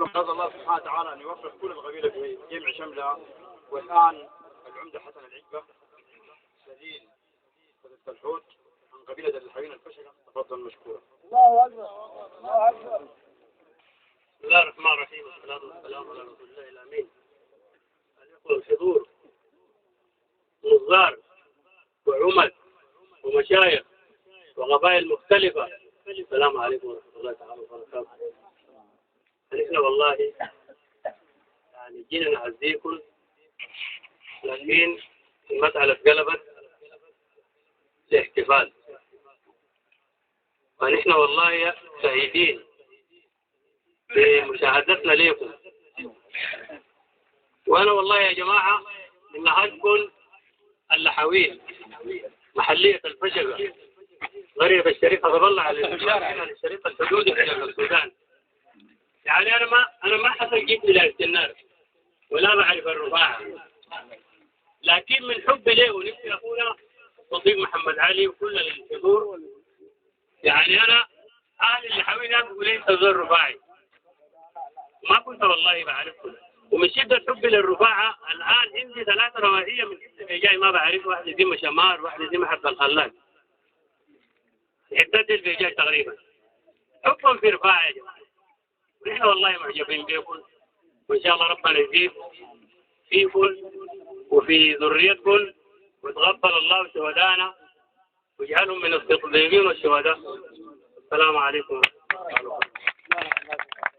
نسأل الله سبحانه وتعالى أن يوفق كل القبيلة في جمع شملها. والآن العمدة حسن العقبة سليل الحوت عن قبيلة الحوين الفشلة، تفضل مشكورا. الله أكبر الله أكبر. بسم الله الرحمن الرحيم، والصلاة والسلام على رسول الله الأمين. الإخوة الحضور، نظار وعمد ومشايخ وقبائل مختلفة، السلام عليكم ورحمة الله تعالى وبركاته. نحن والله يعني جينا نعزيكم، لكن المسألة اتقلبت لاحتفال، ونحن والله سعيدين بمشاهدتنا لكم. وأنا والله يا جماعة من نهجكم اللحوين محلية الفشقة غريب الشريف أتطلع على الشريف الحدودي في السودان. يعني أنا ما حصل جبني للسنار ولا بعرف الرفاعة، لكن من حبي له ونفسي أخونا صديق محمد علي وكل الحضور، يعني أنا أهل اللحوين يقولوا لي أنت زور رفاعي، ما كنت والله بعرفكم. ومن شدة حبي للرفاعة الآن عندي 3 روائية من اسمي جاي ما بعرف، واحدة دي شمار، واحدة دي حرب الخلال، عدة الفيجاي تقريبا. حبا في رفاعة يا جماعة، ونحن والله معجبين بكم، وإن شاء الله ربنا يزيد فيكم وفي ذريتكم، وتقبل الله شهدانا ويجعلهم من الصديقين والشهداء. السلام عليكم ورحمة الله وبركاته.